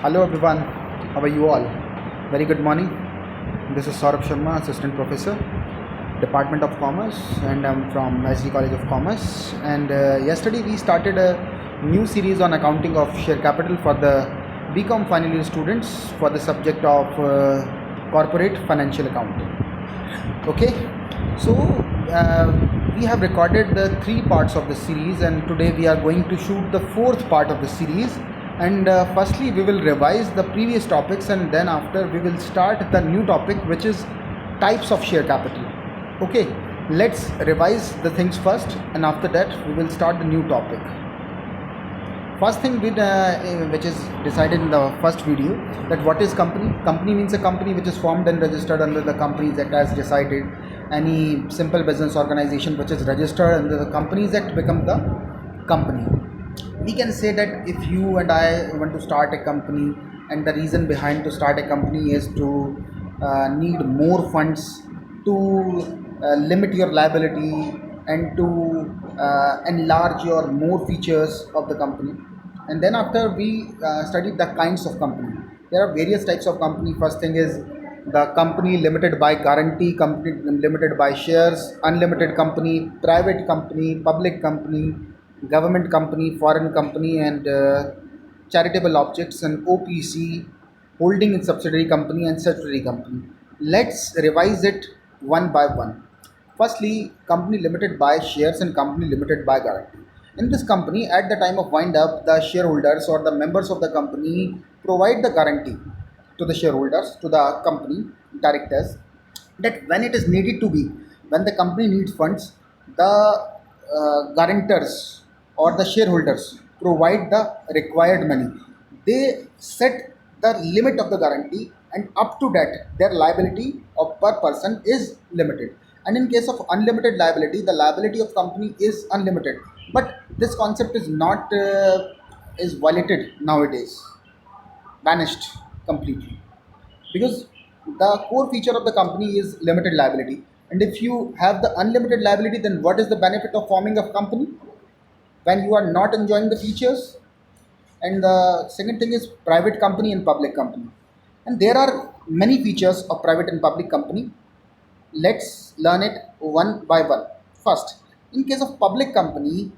Hello everyone, how are you all? Very good morning. This is Saurabh Sharma, Assistant Professor, Department of Commerce, and I'm from SD College of Commerce. And yesterday we started a new series on accounting of share capital for the BCom final year students for the subject of corporate financial accounting. Okay, so we have recorded the three parts of the series, and today we are going to shoot the fourth part of the series. And firstly we will revise the previous topics, and then after we will start the new topic, which is types of share capital. Okay, let's revise the things first, and after that we will start the new topic. First thing which is decided in the first video, that what is company means a company which is formed and registered under the Companies Act as decided. Any simple business organization which is registered under the Companies Act become the company. We can say that if you and I want to start a company, and the reason behind to start a company is to need more funds to limit your liability and to enlarge your more features of the company. And then after we studied the kinds of company, there are various types of company. First thing is the company limited by guarantee, company limited by shares, unlimited company, private company, public company, government company, foreign company, and charitable objects, and OPC, holding in subsidiary company, and statutory company. Let's revise it one by one. Firstly, company limited by shares and company limited by guarantee. In this company, at the time of wind up, the shareholders or the members of the company provide the guarantee to the shareholders, to the company directors, that when it is needed to be, when the company needs funds, the guarantors or the shareholders provide the required money. They set the limit of the guarantee, and up to that, their liability of per person is limited. And in case of unlimited liability, the liability of company is unlimited. But this concept is not is violated nowadays, vanished completely, because the core feature of the company is limited liability. And if you have the unlimited liability, then what is the benefit of forming a company when you are not enjoying the features? And the second thing is private company and public company, and there are many features of private and public company. Let's learn it one by one. First, in case of public company,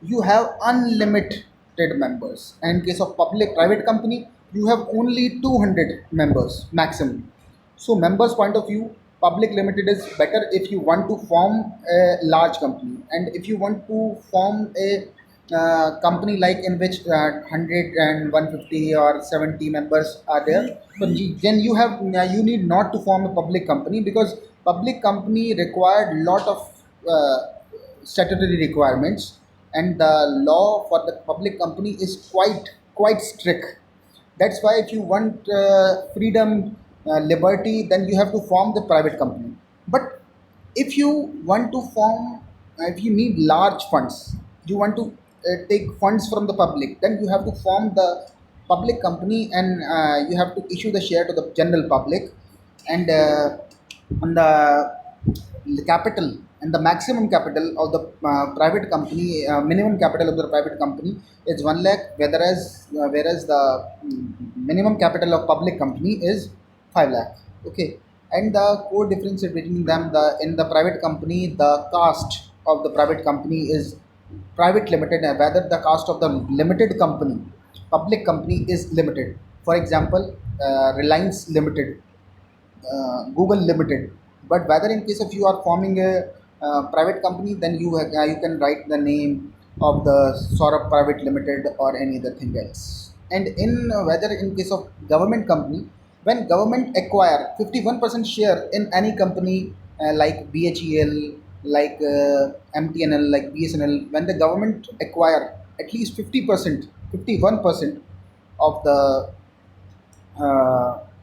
you have unlimited members, and in case of public private company, you have only 200 members maximum. So members point of view, public limited is better if you want to form a large company. And if you want to form a company like in which 100 and 150 or 70 members are there, so then you need not to form a public company, because public company required lot of uh, statutory requirements, and the law for the public company is quite strict. That's why if you want freedom, liberty, then you have to form the private company. But if you want to form, if you need large funds, you want to take funds from the public, then you have to form the public company, and you have to issue the share to the general public. And on the capital, and the maximum capital of the private company, minimum capital of the private company is 1 lakh, whereas the minimum capital of public company is 5 lakh. Okay, and the core difference between them, the in the private company, the cost of the private company is private limited, and whether the cost of the limited company, public company, is limited. For example, Reliance Limited, Google Limited. But whether in case of you are forming a private company, then you can write the name of the Saurabh Private Limited or any other thing else. And in whether in case of government company, when government acquire 51% share in any company, like BHEL, like MTNL, like BSNL, when the government acquire at least 50%, 51% of the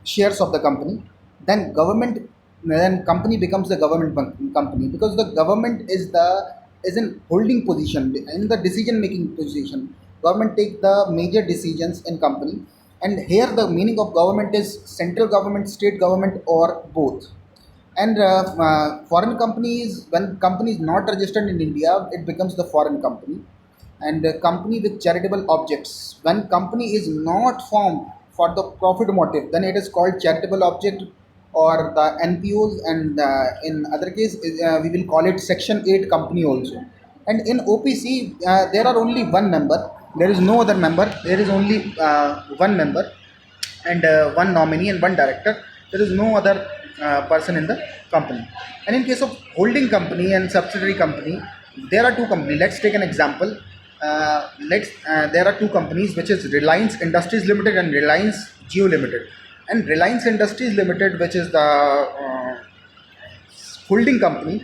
shares of the company, then company becomes the government company, because the government is in holding position, in the decision making position. Government take the major decisions in company. And here the meaning of government is central government, state government, or both. And foreign companies, when company is not registered in India, it becomes the foreign company. And company with charitable objects, when company is not formed for the profit motive, then it is called charitable object or the NPOs, and in other case we will call it Section 8 company also. And in OPC there are only one member, there is no other member, there is only one member and one nominee and one director. There is no other person in the company. And in case of holding company and subsidiary company, there are two companies. Let's take an example. Let's There are two companies, which is Reliance Industries Limited and Reliance Jio Limited. And Reliance Industries Limited, which is the holding company,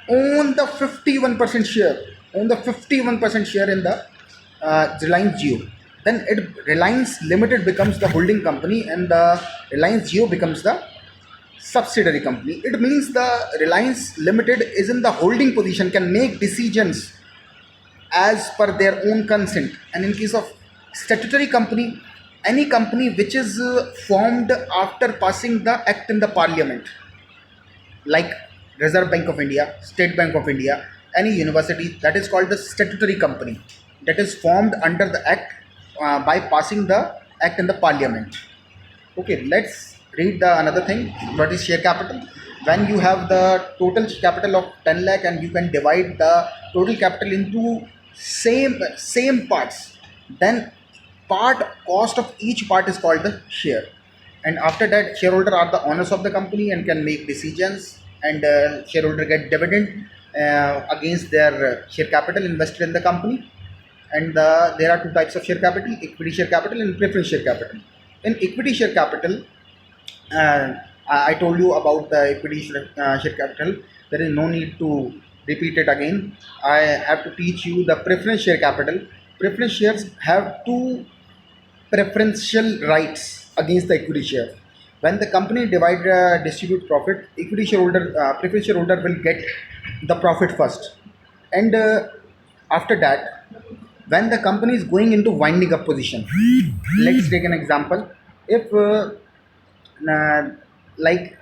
own the 51% share, own the 51% share in the Reliance Jio. Then Reliance Limited becomes the holding company and the Reliance Jio becomes the subsidiary company. It means the Reliance Limited is in the holding position, can make decisions as per their own consent. And in case of statutory company, any company which is formed after passing the act in the parliament, like Reserve Bank of India, State Bank of India, any university, that is called the statutory company, that is formed under the act by passing the act in the parliament. Okay, let's read the another thing. What is share capital? When you have the total capital of 10 lakh and you can divide the total capital into same parts, then part cost of each part is called the share. And after that, shareholder are the owners of the company and can make decisions, and shareholder get dividend against their share capital invested in the company. And there are two types of share capital: equity share capital and preference share capital. In equity share capital, uh, I told you about the equity share capital. There is no need to repeat it again. I have to teach you the preference share capital. Preference shares have two preferential rights against the equity share. When the company distribute profit, equity shareholder, preference shareholder will get the profit first, and after that, when the company is going into winding up position, let's take an example. If uh, like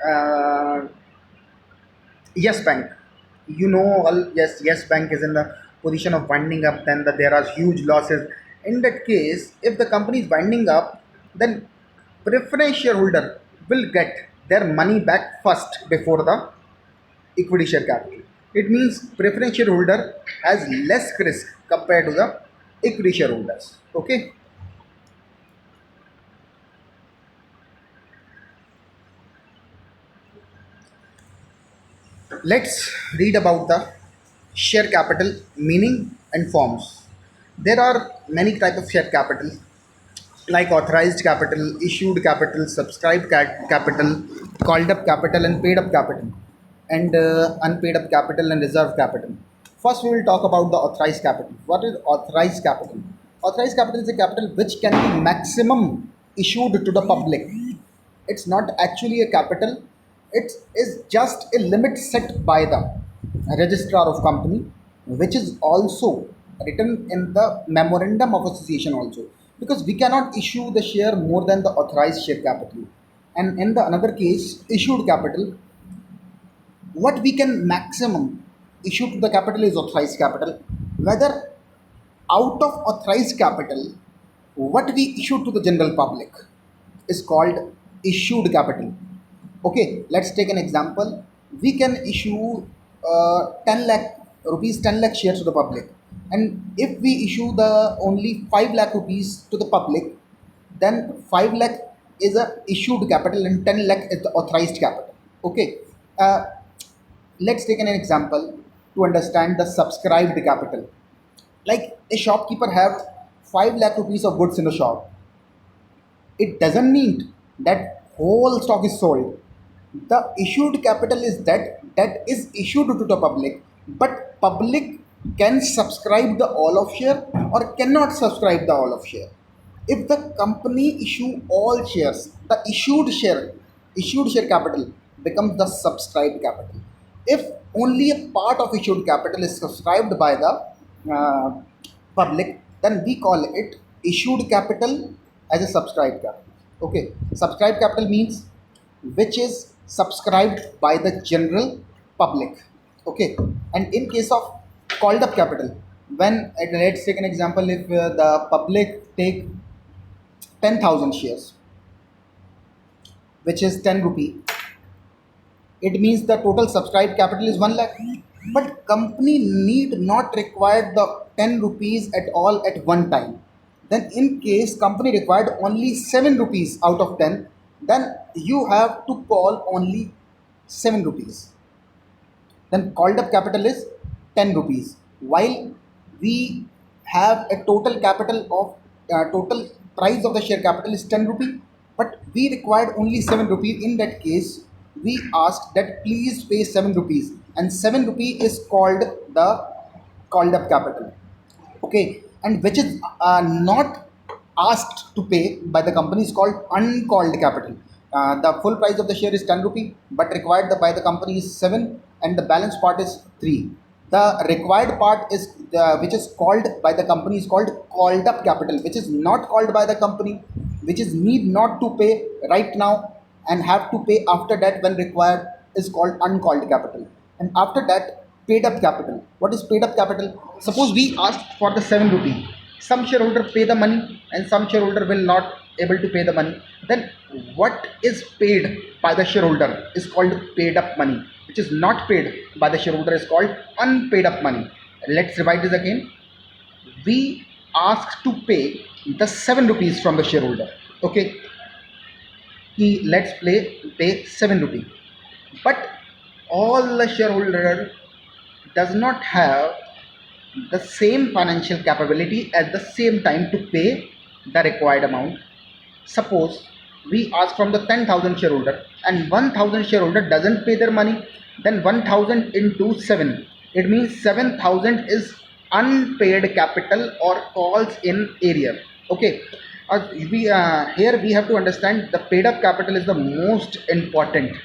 Yes Bank, Yes Bank is in the position of winding up, then there are huge losses. In that case, if the company is winding up, then preference shareholder will get their money back first before the equity share capital. It means preference shareholder has less risk compared to the equity shareholders. Okay. Let's read about the share capital meaning and forms. There are many type of share capital, like authorized capital, issued capital, subscribed capital, called up capital, and paid up capital, and unpaid up capital and reserve capital. First, we will talk about the authorized capital. What is authorized capital? Authorized capital is a capital which can be maximum issued to the public. It's not actually a capital, it is just a limit set by the registrar of company, which is also written in the memorandum of association also, because we cannot issue the share more than the authorized share capital. And in the another case, issued capital, what we can maximum issue to the capital is authorized capital. Whether out of authorized capital, what we issue to the general public is called issued capital. Okay, let's take an example. We can issue 10 lakh rupees, 10 lakh shares to the public, and if we issue the only 5 lakh rupees to the public, then 5 lakh is a issued capital and 10 lakh is the authorized capital. Okay. uh, let's take an example to understand the subscribed capital. Like a shopkeeper have 5 lakh rupees of goods in the shop, it doesn't mean that whole stock is sold. The issued capital is that is issued to the public, but public can subscribe the all of share or cannot subscribe the all of share. If the company issue all shares, the issued share capital becomes the subscribed capital. If only a part of issued capital is subscribed by the uh, public, then we call it issued capital as a subscribed capital. Okay, subscribed capital means which is subscribed by the general public. Okay, and in case of called up capital, when let's take an example, if the public take 10,000 shares, which is 10 rupee, it means the total subscribed capital is 1 lakh. But company need not require the 10 rupees at all at one time. Then in case company required only 7 rupees out of 10, then you have to call only 7 rupees. Then called up capital is 10 rupees. While we have a total capital of total price of the share capital is 10 rupee, but we required only 7 rupees. In that case, we asked that please pay 7 rupees, and 7 rupee is called the called up capital. Okay, and which is not asked to pay by the company is called uncalled capital. The full price of the share is 10 rupee, but required by the company is 7, and the balance part is 3. The required part is which is called by the company is called called up capital, which is not called by the company, which is need not to pay right now and have to pay after that when required, is called uncalled capital. And after that, paid up capital. What is paid up capital? Suppose we asked for the 7 rupee. Some shareholder pay the money and some shareholder will not able to pay the money. Then what is paid by the shareholder is called paid up money. Which is not paid by the shareholder is called unpaid up money. Let's revise this again. We asked to pay the 7 rupees from the shareholder. Okay. Let's pay 7 rupee. But all the shareholder does not have the same financial capability at the same time to pay the required amount. Suppose we ask from the 10,000 shareholder and 1,000 shareholder doesn't pay their money, then 1,000 into 7, it means 7,000 is unpaid capital or calls in area. Okay, here we have to understand the paid up capital is the most important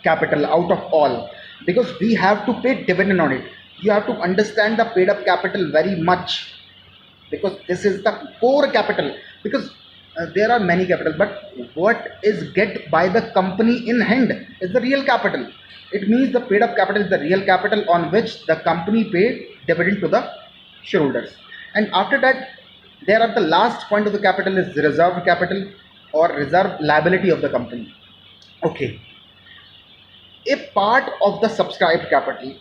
capital out of all, because we have to pay dividend on it. You have to understand the paid up capital very much, because this is the core capital. Because there are many capital, but what is get by the company in hand is the real capital. It means the paid up capital is the real capital on which the company paid dividend to the shareholders. And after that, there are the last point of the capital is reserve capital or reserve liability of the company. Okay, a part of the subscribed capital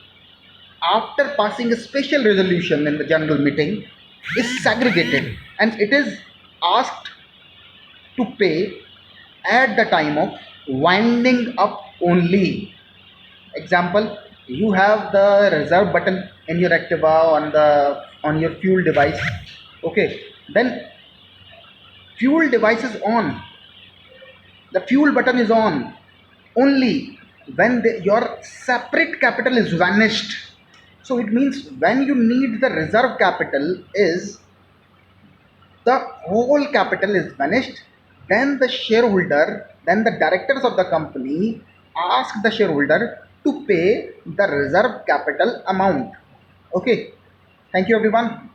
after passing a special resolution in the general meeting is segregated and it is asked to pay at the time of winding up only. Example, you have the reserve button in your Activa on your fuel device. Okay, then fuel device is on, the fuel button is on only when your separate capital is vanished. So it means when you need the reserve capital is the whole capital is vanished, then the directors of the company ask the shareholder to pay the reserve capital amount. Okay, thank you everyone.